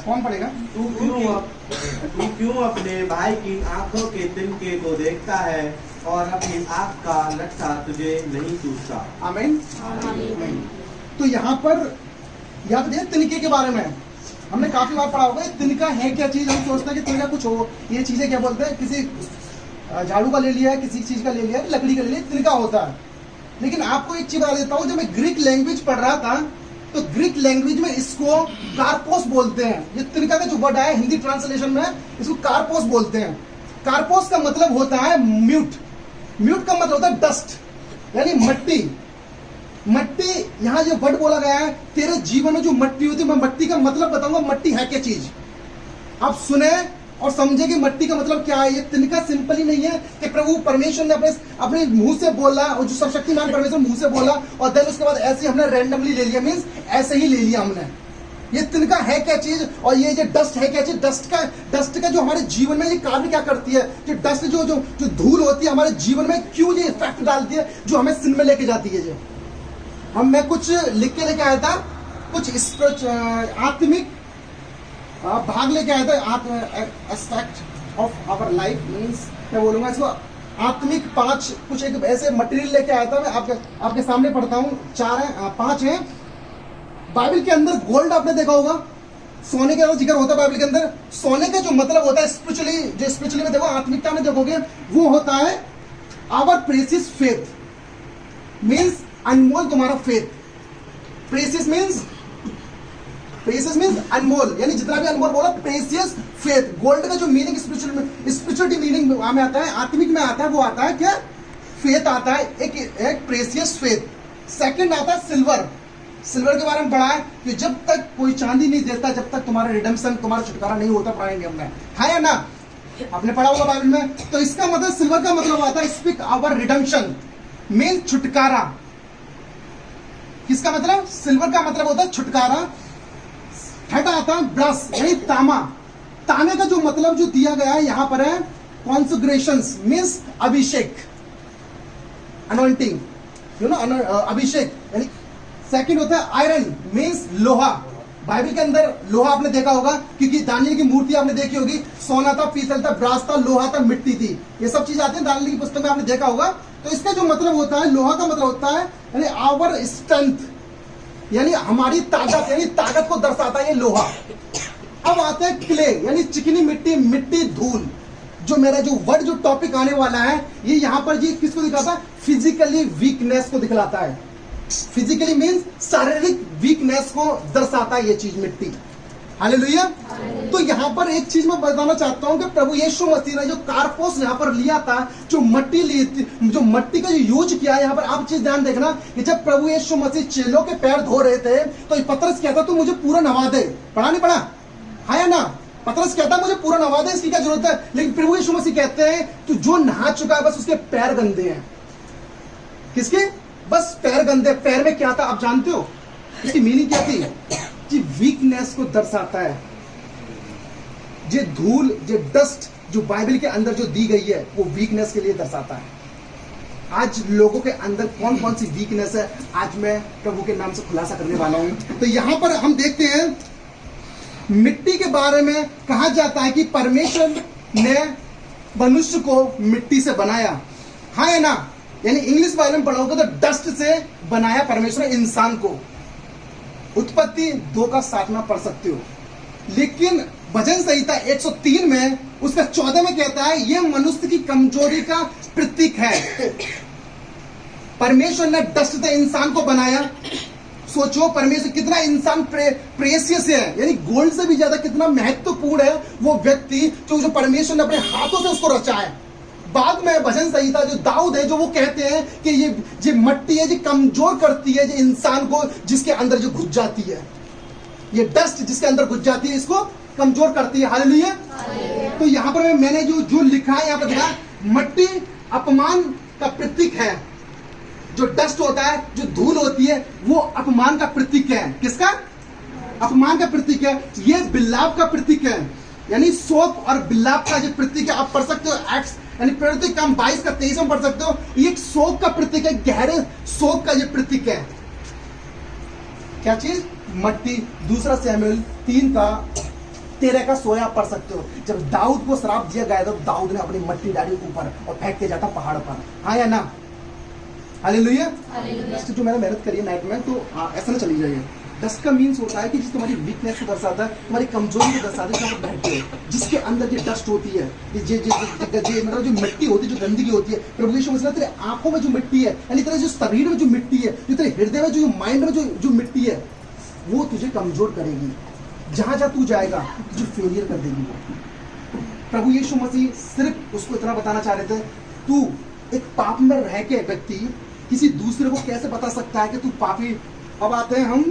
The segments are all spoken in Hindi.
कौन पढ़ेगा? तू क्यों अपने भाई की आंखों के तिनके को देखता है और अपनी आंख का लट्ठा तुझे नहीं चूसता। आमीन। तो यहाँ पर याद दिया तिनके के बारे में हमने काफी बार पढ़ा होगा। तिनका है क्या चीज? हम सोचते हैं कि तिनका कुछ हो, ये चीजें क्या बोलते हैं, किसी झाड़ू का ले लिया है, किसी चीज का ले लिया है, लकड़ी का ले लिया, तिनका होता है। लेकिन आपको एक चीज बता देता हूँ, जब मैं ग्रीक लैंग्वेज पढ़ रहा था तो ग्रीक लैंग्वेज में इसको कार्पोस बोलते हैं। ये तिनका का जो वर्ड है हिंदी ट्रांसलेशन में इसको कार्पोस बोलते हैं। कार्पोस का मतलब होता है म्यूट। म्यूट का मतलब होता है डस्ट, यानी मट्टी। मट्टी, यहाँ जो वर्ड बोला गया है, तेरे जीवन में जो मट्टी होती है, मैं मट्टी का मतलब बताऊंगा मट्टी है क्या चीज। आप सुने और समझे कि मट्टी का मतलब क्या है। ये तिनका सिंपल ही नहीं है कि प्रभु परमेश्वर ने अपने मुंह से बोला, और जो सर्वशक्तिमान परमेश्वर मुंह से बोला और देन उसके बाद ऐसे हमने रैंडमली ले लिया, मींस ऐसे ही ले लिया हमने। ये तिनका है क्या चीज, और ये जो डस्ट है क्या चीज। डस्ट का जो हमारे जीवन में ये कार्य क्या करती है, जो डस्ट जो धूल होती है हमारे जीवन में क्यों ये इफेक्ट डालती है, जो हमें सिन में लेके जाती है। जो मैं कुछ लिख के लेके आया था, कुछ आत्मिक भाग लेके आया था, aspect of our life, means मैं बोलूंगा इसको आत्मिक 5 कुछ एक ऐसे मटेरियल लेके आया था। मैं आपके सामने पढ़ता हूँ। 5 हैं। बाइबल के अंदर गोल्ड आपने देखा होगा, सोने का जिक्र होता है बाइबल के अंदर। सोने का जो मतलब होता है स्पिरिचुअली, जो स्पिरिचुअली में देखो, आत्मिकता में देखोगे, वो होता है आवर प्रेसियस फेथ, मींस अनमोल तुम्हारा फेथ। प्रेसियस मींस अनमोल, यानी जितना भी अनमोल बोला, प्रेसियस फेथ। गोल्ड का जो मीनिंग स्पिरिचुअलिटी मीनिंग में आता है, आत्मिक में आता है, वो आता है क्या? फेथ आता है, एक प्रेसियस फेथ। सेकंड आता है सिल्वर। सिल्वर के बारे में पढ़ा है कि जब तक कोई चांदी नहीं देता, जब तक तुम्हारा रिडेम्पशन, तुम्हारा छुटकारा नहीं होता, पढ़ाएंगे हमने, है या ना? आपने पढ़ा होगा बाइबल में। तो इसका मतलब सिल्वर का मतलब आता है स्पीक आवर रिडेम्पशन, मीन छुटकारा। किसका मतलब? सिल्वर का मतलब होता है छुटकारा। थर्ड आता है ब्रस, यानी तामा। तामे का जो मतलब जो दिया गया है यहाँ पर है कॉन्सेग्रेशंस, मीन्स अभिषेक, अनॉइंटिंग, यू नो, अभिषेक। यानी सेकंड होता है आयरन, मीन्स लोहा। बाइबल के अंदर लोहा आपने देखा होगा, क्योंकि दानियल की मूर्ति आपने देखी होगी, सोना था, पीतल था, ब्रास था, लोहा था, मिट्टी थी, ये सब चीज आती है दानियल की पुस्तक में, आपने देखा होगा। तो इसका जो मतलब होता है, लोहा का मतलब होता है यानी आवर स्ट्रेंथ, यानी हमारी ताकत, यानी ताकत को दर्शाता है ये लोहा। अब आता है क्ले, यानी चिकनी मिट्टी, मिट्टी, धूल। जो मेरा जो वर्ड, जो टॉपिक आने वाला है, ये यहाँ पर जी किसको दिखाता है? फिजिकली वीकनेस को दिखलाता है। फिजिकली मीन्स शारीरिक वीकनेस को दर्शाता है ये चीज, मिट्टी। हालेलुया। तो यहाँ पर एक चीज मैं बताना चाहता हूँ कि प्रभु यीशु मसीह ने जो कार्पोस यहाँ पर लिया था, जो मट्टी ली थी, जो मट्टी का जो यूज किया, यहाँ पर आप चीज ध्यान देखना कि जब प्रभु यीशु मसीह चेलों के पैर धो रहे थे तो पतरस कहता तू मुझे पूरा नवा दे। पढ़ा नहीं पढ़ा? है या ना? पतरस कहता मुझे पूरा नवा दे, इसकी क्या जरूरत है? लेकिन प्रभु यीशु मसीह कहते हैं तू जो नहा चुका है, बस उसके पैर गंदे हैं। किसके? बस पैर गंदे। पैर में क्या था आप जानते हो? इसकी मीनिंग क्या थी? जी वीकनेस को दर्शाता है। ये धूल, ये डस्ट जो बाइबल के अंदर जो दी गई है, वो वीकनेस के लिए दर्शाता है। आज लोगों के अंदर कौन कौन सी वीकनेस है, आज मैं प्रभु के नाम से खुलासा करने वाला हूं। तो यहां पर हम देखते हैं मिट्टी के बारे में कहा जाता है कि परमेश्वर ने मनुष्य को मिट्टी से बनाया, हाँ या ना? यानी इंग्लिश बाइबल में पढ़ोगे तो डस्ट से बनाया परमेश्वर ने इंसान को। उत्पत्ति 2 का 7 में पढ़ सकते हो। लेकिन भजन संहिता 103 में उसका 14 में कहता है यह मनुष्य की कमजोरी का प्रतीक है। परमेश्वर ने डस्ट से इंसान को बनाया। सोचो परमेश्वर कितना इंसान प्रेसियस है, यानी गोल्ड से भी ज्यादा कितना महत्वपूर्ण है वो व्यक्ति जो परमेश्वर ने अपने हाथों से उसको रचा है। बाद में भजन संहिता जो दाऊद है, जो वो कहते हैं कि ये मट्टी है जो कमजोर करती है जो इंसान को, जिसके अंदर जो घुस जाती है, ये डस्ट जिसके अंदर घुस जाती है इसको कमजोर करती है। हालेलुया। तो यहाँ पर मैंने जो लिखा है, यहाँ पर देखा, मट्टी अपमान का प्रतीक है। जो डस्ट होता है, जो धूल होती है, वो अपमान का प्रतीक है। किसका? अपमान का प्रतीक है। ये बिल्लाप का प्रतीक है, यानी शोक और बिल्लाप का जो प्रतीक है। आप पढ़ सकते हो एक्ट्स यानी प्रवृत्ति काम 22 का 23 में पढ़ सकते हो। ये एक शोक का प्रतीक है, गहरे शोक का ये प्रतीक है। क्या चीज? मट्टी। दूसरा शमूएल 3 का तेरह का 16 आप पढ़ सकते हो। जब दाऊद को श्राप दिया गया तो दाऊद ने अपनी मट्टी डाली ऊपर और फेंक के जाता पहाड़ पर, हाँ या ना? हालेलुया। डस्ट जो मैंने मेहनत करी है नाइट में, तो ऐसा ना चली जाइए। डस्ट का मीन्स होता है कि जिस तुम्हारी वीकनेस को दर्शाता है, तुम्हारी कमजोरी को दर्शाता है, जहाँ पर बैठते हो, जिसके अंदर जो डस्ट होती है, मतलब जो मिट्टी होती है, जो गंदगी होती है, प्रभु यीशु मसीह तेरे आंखों में जो मिट्टी है, यानी तेरे जो शरीर में जो मिट्टी है, जो तेरे हृदय में जो माइंड में जो मिट्टी है, वो तुझे कमजोर करेगी। जहां जहां तू जाएगा तुझे फेलियर कर देगी। प्रभु यीशु मसीह सिर्फ उसको इतना बताना चाह रहे थे, तू एक पाप में रह के व्यक्ति किसी दूसरे को कैसे बता सकता है कि तू पापी। अब आते हैं हम,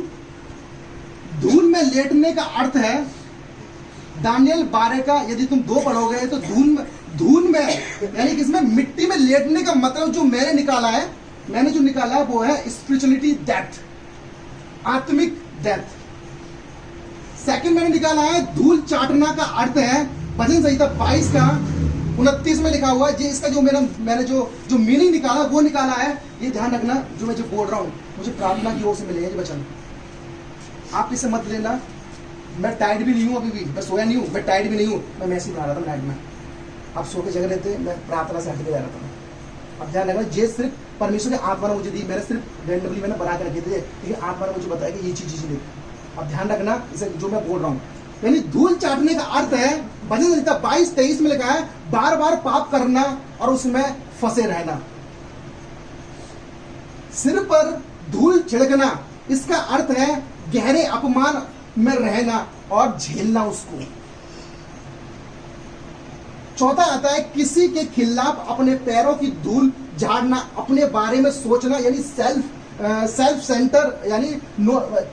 धूल में लेटने का अर्थ है दानियल 12 का, यदि तुम 2 पढ़ोगे तो धूल में यानी किसमें, मिट्टी में लेटने का मतलब जो मैंने जो निकाला है वो है स्पिरिचुअलिटी डेथ, आत्मिक डेथ। सेकंड मैंने निकाला है धूल चाटना का अर्थ है भजन संहिता 22 का 29 में लिखा हुआ है। जी इसका जो मैंने जो मीनिंग निकाला वो निकाला है, ये ध्यान रखना जो मैं जो बोल रहा हूं मुझे प्रार्थना की ओर से मिले ये वचन, आप इसे मत लेना। मैं टायर्ड भी नहीं हूं, अभी भी मैं सोया नहीं हूं, मैं टायर्ड भी नहीं हूं, मैं मैसेज बना रहा था नाइट में, आप सो के जग रहे थे, मैं प्रार्थना से हट के जा रहा था। अब ध्यान रखना, ये सिर्फ परमेश्वर की आत्मा ने मुझे दी, मैंने सिर्फ रैंडमली मैंने बना के रखे थे, लेकिन आत्मा ने मुझे बताया कि ये चीज लिख। अब ध्यान रखना इसे जो मैं बोल रहा हूँ, यानी धूल चाटने का अर्थ है भजन संहिता 22-23 में लिखा है बार बार पाप करना और उसमें फंसे रहना। सिर पर धूल छिड़कना, इसका अर्थ है गहरे अपमान में रहना और झेलना उसको। चौथा आता है किसी के खिलाफ अपने पैरों की धूल झाड़ना, अपने बारे में सोचना, यानी सेल्फ सेंटर, यानी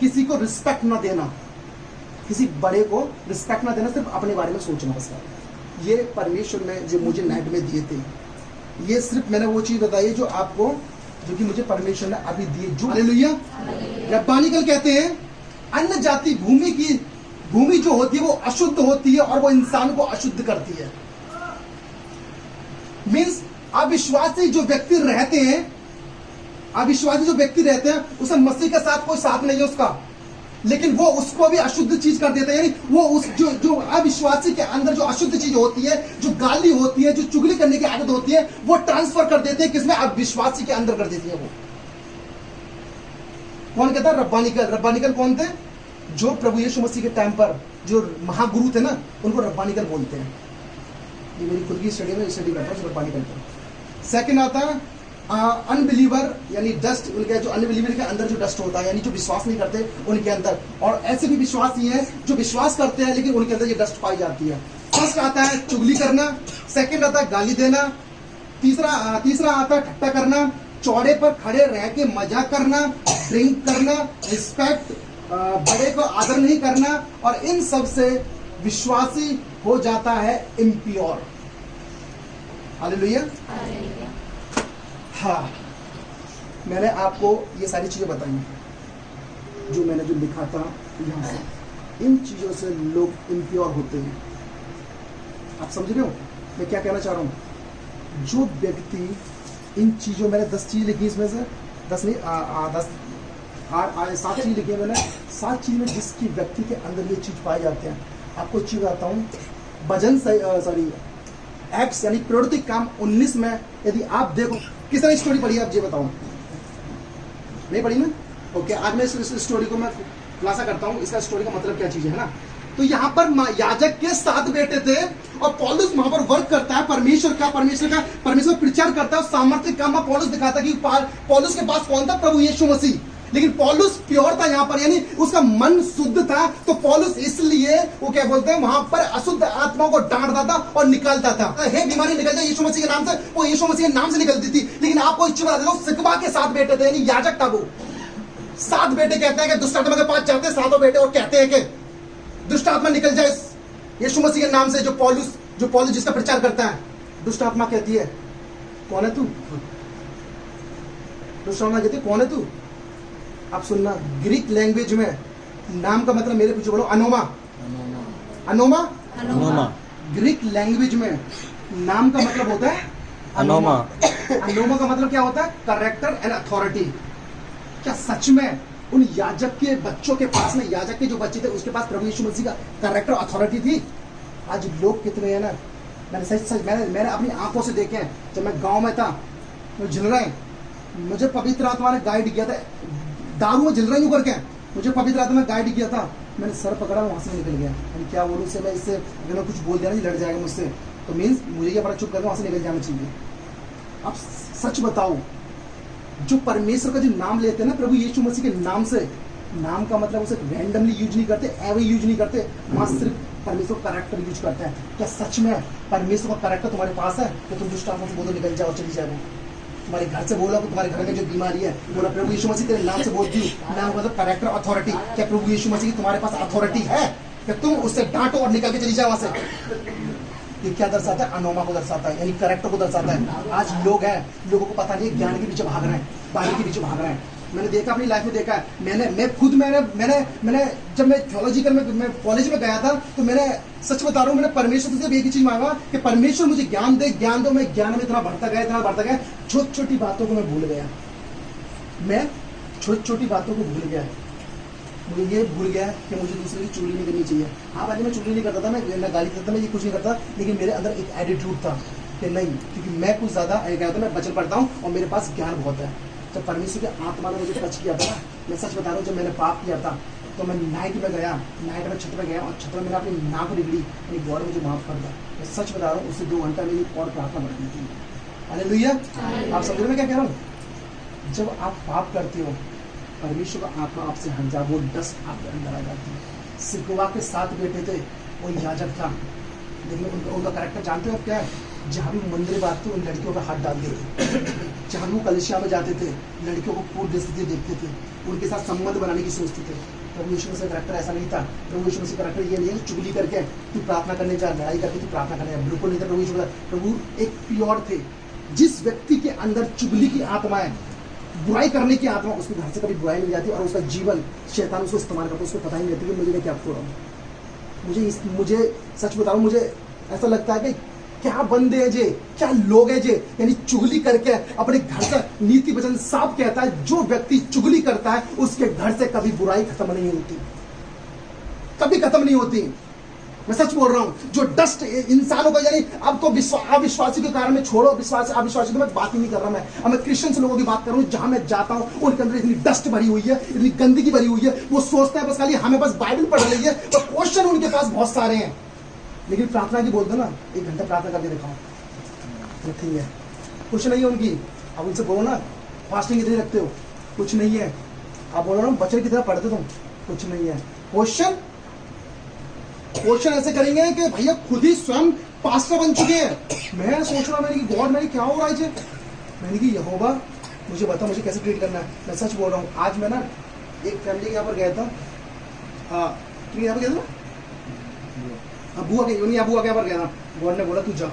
किसी को रिस्पेक्ट ना देना, किसी बड़े को रिस्पेक्ट ना देना, सिर्फ अपने बारे में सोचना बस। ये परमेश्वर ने जो मुझे नाइट में दिए थे, ये सिर्फ मैंने वो चीज बताई जो आपको, जो कि मुझे परमेश्वर ने अभी दिए। जो हालेलुया। रब्बानिकल कहते हैं अन्य जाति भूमि जो होती है वो अशुद्ध होती है और वो इंसान को अशुद्ध करती है। मीन्स अविश्वासी जो व्यक्ति रहते हैं उसे मसीह के साथ कोई साथ नहीं है उसका, लेकिन वो उसको भी अशुद्ध चीज कर देते हैं। यानी वो उस जो अविश्वासी के अंदर जो अशुद्ध चीज होती है, जो गाली होती है, जो चुगली करने की आदत होती है, वो ट्रांसफर कर देते हैं किसमें, अविश्वासी के अंदर कर देती है। वो कौन कहता है, रब्बानिकल कौन थे, जो प्रभु यीशु मसीह के टाइम पर जो महागुरु थे ना, उनको रब्बानिकल बोलते हैं। ये मेरी खुद की स्टडी में स्टडी करता हूँ रब्बानिकल पर। सेकंड आता है अनबिलीवर, यानी डस्ट, उनके जो अनबिलीवर के अंदर जो डस्ट होता है, यानी जो विश्वास नहीं करते उनके अंदर, और ऐसे भी विश्वासी हैं जो विश्वास करते हैं लेकिन उनके अंदर ये डस्ट पाई जाती है। फर्स्ट आता है चुगली करना, सेकंड आता है गाली देना, तीसरा आता है ठट्टा करना, चौड़े पर खड़े रह के मजाक करना, ड्रिंक करना, रिस्पेक्ट, बड़े को आदर नहीं करना, और इन सब से विश्वासी हो जाता है इम्प्योर। हालेलुया। हाँ, मैंने आपको ये सारी चीजें बताई जो मैंने जो लिखा था यहाँ से, इन चीजों से लोग इम्प्योर होते हैं। आप समझ रहे हो मैं क्या कहना चाह रहा हूँ? जो व्यक्ति इन चीजों, मैंने 10 चीज लिखी, इसमें से 10 नहीं 7 चीज लिखी है मैंने। 7 चीज में जिसकी व्यक्ति के अंदर ये चीज पाए जाते हैं, आपको चीज बताता हूँ। भजन एक्ट्स यानी प्रवृत्ति काम 19 में यदि आप देखो, किस तरह स्टोरी पढ़ी आप ये बताओ, नहीं पढ़ी ना? ओके, आज मैं इस स्टोरी को मैं खुलासा करता हूँ, इसका स्टोरी का मतलब क्या चीज है ना। तो यहाँ पर याजक के 7 बेटे थे और पौलुस वहां पर वर्क करता है, परमेश्वर प्रचार करता है, सामर्थ्य काम में पौलुस दिखाता है कि पौलुस के पास कौन था, प्रभु यीशु मसीह। लेकिन पौलुस प्योर था यहाँ पर, यानी उसका मन शुद्ध था, तो पौलुस इसलिए वो क्या बोलते हैं, वहां पर अशुद्ध आत्माओं को डांटता था और निकालता था। हे बीमारी निकल जाए यीशु मसीह के नाम से, वो यीशु मसीह के नाम से निकलती थी। लेकिन आपको इच्छा बता देता हूं, सिकवा के 7 बेटे थे, यानी याजक था वो। 7 बेटे कहते हैं कि दुष्ट आत्मा के पास जाते हैं 7 बेटे और कहते हैं कि दुष्ट आत्मा निकल जाए यीशु मसीह के नाम से। जो पौलुस जिसका प्रचार करता है, दुष्ट आत्मा कहती है कौन है तू, दुष्ट आत्मा कहती है कौन है तू। आप सुनना, ग्रीक लैंग्वेज में नाम का मतलब, मेरे पीछे बोलो, अनोमा। ग्रीक लैंग्वेज में नाम का मतलब होता है अनोमा का मतलब क्या होता है, करेक्टर एंड अथॉरिटी। क्या सच में उन याजक के बच्चों के पास में, याजक के जो बच्चे थे उसके पास प्रभु यीशु मसीह का कैरेक्टर अथॉरिटी थी। आज लोग कितने हैं ना, मैंने सच मैंने अपनी आंखों से देखे हैं। जब मैं गांव में था, वो झिल रहे हैं, मुझे पवित्र आत्मा ने गाइड किया था, दारू में झिल रहे हैं करके, मुझे पवित्र आत्मा ने गाइड किया था, मैंने सर पकड़ा, वहां से निकल गया। मैं क्या बोलूँ इससे, मैं इससे अगर मैं कुछ बोल दिया ना लड़ जाएगा मुझसे, तो मीन्स मुझे ये बड़ा चुप करके वहां से निकल जाना चाहिए। अब सच बताओ, जो परमेश्वर का जो नाम लेते हैं ना प्रभु यीशु मसीह के नाम से, नाम का मतलब उसे रैंडमली यूज नहीं करते, एवे यूज नहीं करते, वहां सिर्फ परमेश्वर का कैरेक्टर यूज करते हैं। क्या सच में परमेश्वर का कैरेक्टर तुम्हारे पास है कि तुम दुष्ट आत्मा से बोलो निकल जाओ, चली जाओ? तुम्हारे घर से बोला, तुम्हारे घर में जो बीमारी है बोला प्रभु यीशु मसीह तेरे नाम से बोलती हूँ। नाम मतलब कैरेक्टर अथॉरिटी। क्या प्रभु यीशु मसीह की तुम्हारे पास अथॉरिटी है कि तुम उससे डांटो और निकल के चली जाओ वहां से? ये क्या दर्शाता है? अनोमा को दर्शाता है, यानी कैरेक्टर को दर्शाता है। आज लोग हैं, लोगों को पता नहीं है, ज्ञान के पीछे भाग रहे हैं, बारी के पीछे भाग रहे हैं। मैंने देखा, अपनी लाइफ में देखा है। मैंने जब मैं थियोलॉजिकल में मैं कॉलेज में गया था, तो मैंने सच बता रहा हूँ, मैंने परमेश्वर से सिर्फ एक ही चीज मांगा कि परमेश्वर मुझे ज्ञान दे, ज्ञान दो। मैं ज्ञान में इतना बढ़ता गया, छोटी छोटी बातों को मैं भूल गया। मैं छोटी छोटी बातों को भूल गया। मुझे ये भूल गया कि मुझे दूसरे की चुगली नहीं करनी चाहिए। हाँ, पहले मैं चुगली नहीं करता था, मैं गाली देता था, मैं ये कुछ नहीं करता, लेकिन मेरे अंदर एक एटीट्यूड था कि नहीं, क्योंकि मैं कुछ ज्यादा क्या था, मैं बचन पड़ता हूँ और मेरे पास ज्ञान बहुत है। जब परमेश्वर की आत्मा ने मुझे टच किया था ना, मैं सच बता रहा हूँ, जब मैंने पाप किया था तो मैं नाइट में गया, नाइट में छत में गया और छत में मैंने अपनी नाक निकली, मेरी गॉड मुझे माफ कर दिया। मैं सच बता रहा हूँ, उससे 2 घंटा मेरी और प्रार्थना बढ़ गई थी। हालेलुया। आप समझ रहे मैं क्या कह रहा हूँ? जब आप पाप करते हो, परमेश्वर का आत्मा आपसे हट जा, वो डस्ट आपके अंदर आ जाती है। सिकवा के 7 बेटे थे, वो याजक था, लेकिन उनका कैरेक्टर जानते हो क्या है? जहाँ भी मंदिर में आते थे, उन लड़कियों का हाथ डालते थे। जहाँ भी वो कलिसिया में जाते थे, लड़कियों को पूरी दृष्टि देखते थे, उनके साथ संबंध बनाने की सोचते थे। प्रभु यीशु मसीह का कैरेक्टर ऐसा नहीं था। प्रभु यीशु मसीह का कैरेक्टर ये नहीं है कि चुगली करके तू प्रार्थना करने जा, लड़ाई करके तू प्रार्थना करने जा, बिल्कुल नहीं था। प्रभु यीशु, प्रभु एक प्योर थे। जिस व्यक्ति के अंदर चुगली की आत्मा है, बुराई करने की आत्मा, उसके घर से कभी बुराई मिल जाती है और उसका जीवन शैतान उसको इस्तेमाल करता है, उसको पता ही नहीं रहती कि मुझे क्या खोल रहा हूँ। मुझे सच बता रहा हूँ, मुझे ऐसा लगता है कि क्या बंदे हैं जे, क्या लोग हैं जे, यानी चुगली करके अपने घर से। नीति वचन साफ कहता है, जो व्यक्ति चुगली करता है उसके घर से कभी बुराई खत्म नहीं होती, कभी खत्म नहीं होती। मैं सच बोल रहा हूं। जो डस्ट इंसानों का, यानी अब तो अविश्वासी के कारण में छोड़ो, विश्वास अविश्वासी तो मैं बात ही नहीं कर रहा। मैं क्रिश्चियंस लोगों की बात कर रहा हूं। जहां मैं जाता हूं उनके अंदर इतनी डस्ट भरी हुई है, इतनी गंदगी भरी हुई है। वो सोचते हैं बस खाली हमें बस बाइबल पढ़ रही है, तो क्वेश्चन उनके पास बहुत सारे हैं, लेकिन प्रार्थना की बोलते ना, 1 घंटा प्रार्थना करके दिखाओ, तो ठीक है, कुछ नहीं है उनकी। अब उनसे बोलो ना, फास्टिंग कितनी रखते हो? कुछ नहीं है। आप बोलो ना, बच्चे कितना पढ़ते तुम? कुछ नहीं है। क्वेश्चन ऐसे करेंगे कि भैया खुद ही स्वयं पास्टर बन चुके हैं। मैं सोच रहा, मैंने कि गॉड, मैंने क्या हो रहा है? मैंने कि यहोवा मुझे बता, मुझे कैसे ट्रीट करना है। मैं सच बोल रहा हूँ, आज मैं ना एक फैमिली के यहाँ पर गया था, यहाँ पर गया था, बुआ के यहाँ पर गया था। गॉड ने बोला तू जा,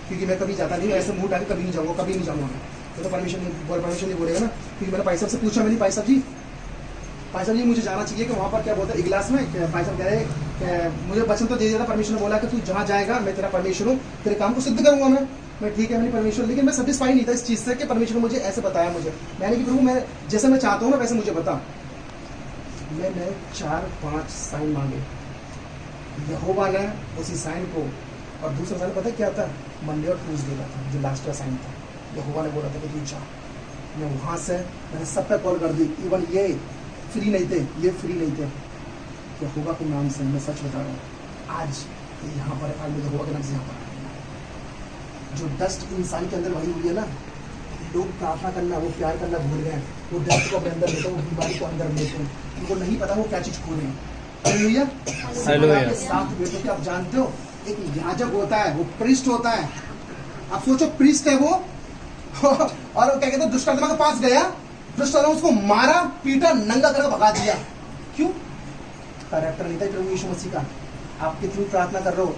क्योंकि मैं कभी जाता नहीं, ऐसे मुंह डाल कभी नहीं जाऊँगा, कभी नहीं जाऊँगा। तो परमिशन नहीं बोलेगा ना, क्योंकि मैंने भाई साहब से पूछा, मैंने भाई साहब जी मुझे जाना चाहिए कि वहाँ पर क्या बोलते हैं इगलास में। भाई साहब कह रहे कि मुझे वचन तो दे दिया था, परमेश्वर ने बोला कि तू जहाँ जाएगा मैं तेरा परमेश्वर हूँ, तेरे काम को सिद्ध करूँगा मैं ठीक है मैंने परमेश्वर। लेकिन मैं सेटिस्फाई नहीं था इस चीज़ से कि परमेश्वर ने मुझे ऐसे बताया। मैंने कि प्रभु मैं जैसे मैं चाहता हूँ ना वैसे मुझे बता। मैंने 4-5 साइन मांगे, यहोवा ने उसी साइन को, और दूसरा साइन पता क्या था? मंडे और ट्यूसडे का था, जो लास्ट का साइन था। यहोवा ने बोला था कि तू जा। मैं वहाँ से मैंने सब पे कॉल कर दी, इवन ये फ्री नहीं थे, यहोवा के नाम से। मैं सच बता रहा हूँ, आज यहाँ पर आज मैं यहोवा के नाम से यहाँ पर जो डस्ट इंसान के अंदर भरी हुई है ना, लोग प्रार्थना करना, वो प्यार करना भूल गए। वो डस्ट को अपने अंदर लेते हैं, वो बीमारी को अंदर लेते हैं, उनको नहीं पता वो क्या चीज़ खो रहे हैं। हालेलुया। आपके 7 बेटों के आप जानते हो, एक याजक होता है, वो प्रीस्ट होता है। आप सोचो, प्रीस्ट है वो और वो क्या कहते हैं, दुष्ट आत्मा के पास गया, दुष्ट आत्मा उसको मारा, पीटा, नंगा करके भगा दिया। क्यों? कैरेक्टर नहीं था प्रभु यीशु मसीह का। आप कितनी प्रार्थना कर रहे हो?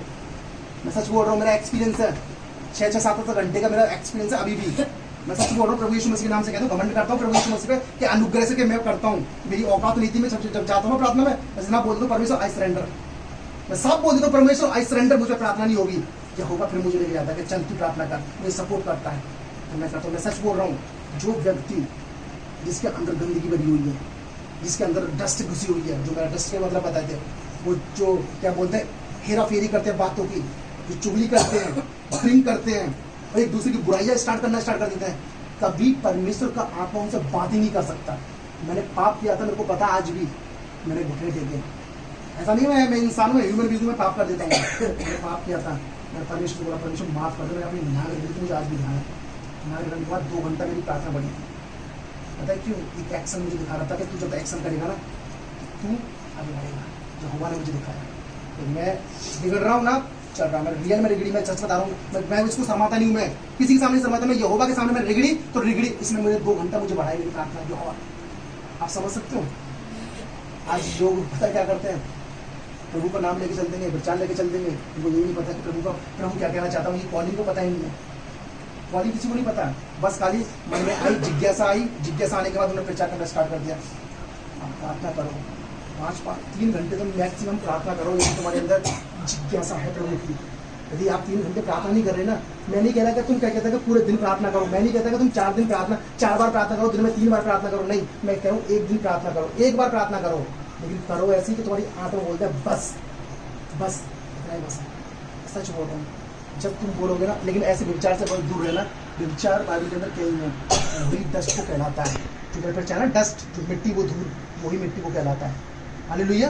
मैं सच बोल रहा हूँ, मेरा एक्सपीरियंस है, 6-7 घंटे का मेरा एक्सपीरियंस है अभी भी। मैं सच बोल रहा हूँ, प्रभु यीशु मसीह के नाम से कहता हूँ, घमंड करता हूँ प्रभु यीशु मसीह पे कि अनुग्रह से कि मैं करता हूँ। मेरी औकात नहीं थी, मैं जब जाता हूँ प्रार्थना में, मैं ना बोल दूँ परमेश्वर आई सरेंडर, मैं सब बोल देता हूँ परमेश्वर आई सरेंडर, मुझे प्रार्थना नहीं होगी। यहोवा फिर मुझे लेके जाता है कि चल तू प्रार्थना कर, मुझे सपोर्ट करता है, तो मैं करता हूँ। मैं सच बोल रहा हूँ, जो व्यक्ति जिसके अंदर गंदगी भरी हुई है, जिसके अंदर डस्ट घुसी हुई है, जो मेरा डस्ट के मतलब बताए थे, वो जो क्या बोलते हैं हेरा फेरी करते हैं बातों की, जो चुगली करते हैं, ड्रिंक करते हैं और एक दूसरे की बुराइयां स्टार्ट कर देते हैं, कभी परमेश्वर का आत्मा उनसे बात ही नहीं कर सकता। मैंने पाप किया था, मेरे को पता आज भी, मैंने घुटने टेके, ऐसा नहीं मैं इंसान हूँ, ह्यूमन बीइंग में पाप कर देता हूँ। मैंने पाप किया था, मैंने परमेश्वर को बोला परमेश्वर माफ कर दो, मैंने अपनी नाक रख दी, मुझे आज भी ध्यान है। नाक रखने के बाद 2 घंटा मेरी प्रार्थना बढ़ी। पता है क्यों? एक एक्शन मुझे दिखा रहा था कि तू जब एक्शन करेगा ना तू आगे बढ़ेगा, जो हुआ ने मुझे दिखाया। तो मैं बिगड़ रहा हूँ ना, चल रहा, मैं रियल में रिगड़ी, मैं सच बता रहा हूँ, मैं इसको शर्माता नहीं हूँ, मैं किसी के सामने शर्माता, मैं यहोवा के सामने मैं रिगड़ी तो रिगड़ी, इसमें मुझे 2 घंटा मुझे बढ़ाई मेरी प्रार्थना यहोवा। आप समझ सकते हो? आज लोग पता क्या करते हैं, प्रभु का नाम लेके चल देंगे, प्रचार लेके चल देंगे, उनको यही नहीं पता कि प्रभु क्या कहना चाहता हूँ, ये कॉलिंग को पता ही नहीं है, कॉलिंग किसी को नहीं पता, बस खाली मन में आई, जिज्ञासा आने के बाद उन्होंने प्रचार करना स्टार्ट कर दिया। आप प्रार्थना करो, 3 घंटे तो मैक्सिमम प्रार्थना करो, यदि तुम्हारे अंदर जिज्ञासा है प्रभु की। यदि आप 3 घंटे प्रार्थना नहीं कर रहे ना, मैं नहीं कह रहा कि तुम क्या कहते हैं कि पूरे दिन प्रार्थना करो, मैं नहीं कहता कि तुम 4 बार प्रार्थना करो, दिन में 3 बार प्रार्थना करो, नहीं, मैं कह रहा हूँ 1 दिन प्रार्थना करो, 1 बार प्रार्थना करो, लेकिन करो ऐसी कि तुम्हारी आत्मा बोलता है बस बस इतना ही, बस सच बोल रहा हूँ। जब तुम बोलोगे ना, लेकिन ऐसे विचार से बहुत दूर रहना, विचार बाइबल के अंदर कहीं है, वही डस्ट को कहलाता है, जो फिर चाहे ना डस्ट, जो मिट्टी वो धूल, वही मिट्टी को कहलाता है। हालेलुया।